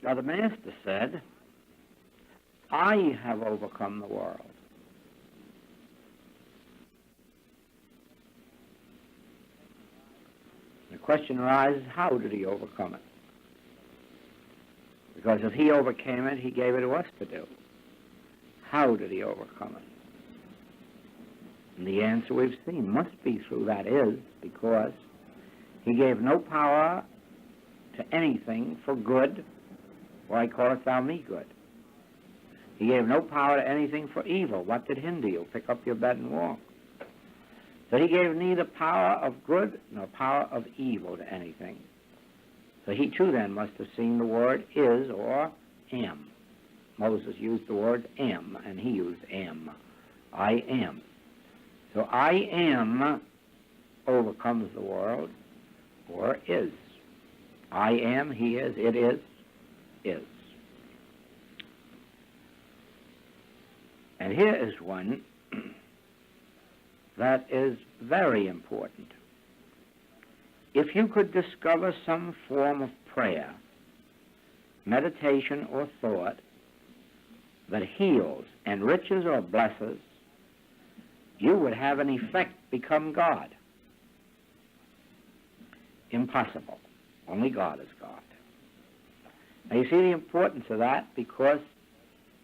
Now the Master said, I have overcome the world. The question arises, how did he overcome it? Because if he overcame it, he gave it to us to do. How did he overcome it? And the answer we've seen must be through that is because he gave no power to anything for good, why callest thou me good? He gave no power to anything for evil. What did hinder you? Pick up your bed and walk. So he gave neither power of good nor power of evil to anything. So he too then must have seen the word is or am. Moses used the word am, and he used am. I am. So I am overcomes the world, or is. I am, he is, it is. And here is one that is very important. If you could discover some form of prayer, meditation, or thought that heals, enriches, or blesses, you would have in effect become God. Impossible. Only God is God. Now you see the importance of that, because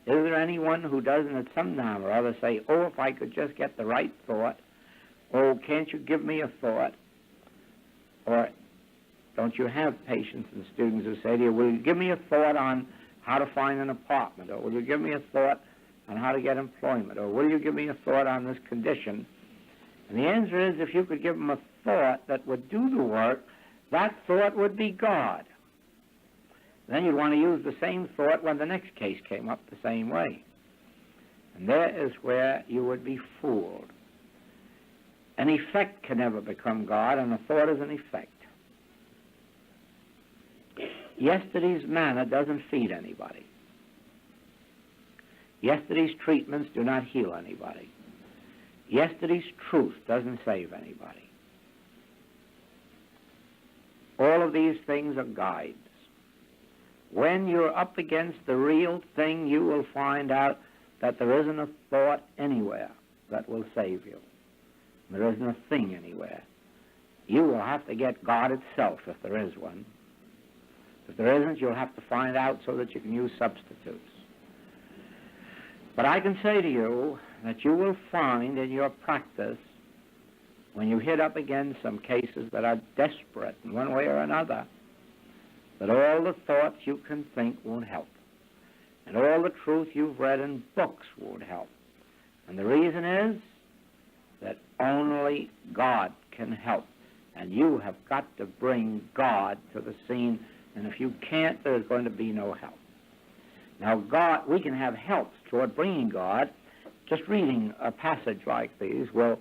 is there anyone who doesn't at some time or other say, oh, if I could just get the right thought, oh, can't you give me a thought? Or don't you have patients and students who say to you, will you give me a thought on how to find an apartment? Or will you give me a thought on how to get employment? Or will you give me a thought on this condition? And the answer is, if you could give them a thought that would do the work, that thought would be God. Then you'd want to use the same thought when the next case came up the same way. And there is where you would be fooled. An effect can never become God, and a thought is an effect. Yesterday's manna doesn't feed anybody. Yesterday's treatments do not heal anybody. Yesterday's truth doesn't save anybody. All of these things are guides. When you're up against the real thing, you will find out that there isn't a thought anywhere that will save you. There isn't a thing anywhere. You will have to get God itself if there is one. If there isn't, you'll have to find out so that you can use substitutes. But I can say to you that you will find in your practice, when you hit up against some cases that are desperate in one way or another, that all the thoughts you can think won't help. And all the truth you've read in books won't help. And the reason is that only God can help. And you have got to bring God to the scene. And if you can't, there's going to be no help. Now, God, we can have helps toward bringing God. Just reading a passage like these will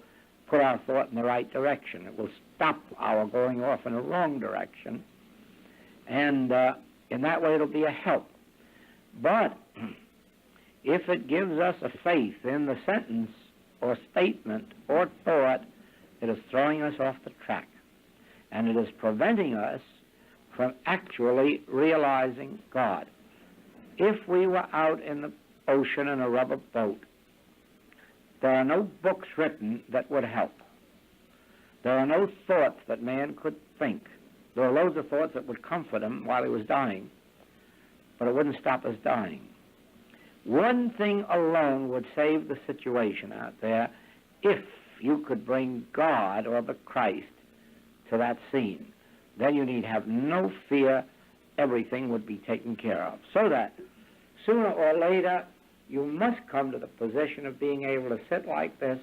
put our thought in the right direction. It will stop our going off in a wrong direction. And in that way, it'll be a help. But if it gives us a faith in the sentence or statement or thought, it is throwing us off the track. And it is preventing us from actually realizing God. If we were out in the ocean in a rubber boat, there are no books written that would help. There are no thoughts that man could think. There are loads of thoughts that would comfort him while he was dying, but it wouldn't stop his dying. One thing alone would save the situation out there, if you could bring God or the Christ to that scene. Then you need have no fear. Everything would be taken care of. So that sooner or later you must come to the position of being able to sit like this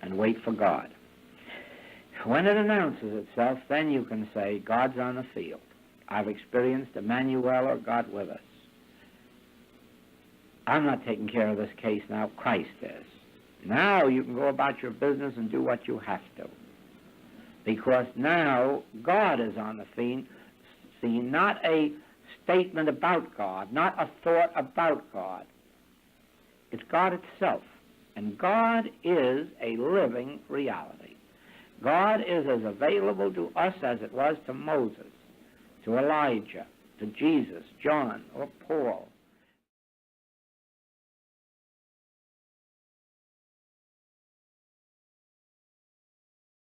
and wait for God. When it announces itself, then you can say, God's on the field. I've experienced Emmanuel or God with us. I'm not taking care of this case now, Christ is. Now you can go about your business and do what you have to. Because now God is on the scene, not a statement about God, not a thought about God. It's God itself. And God is a living reality. God is as available to us as it was to Moses, to Elijah, to Jesus, John, or Paul,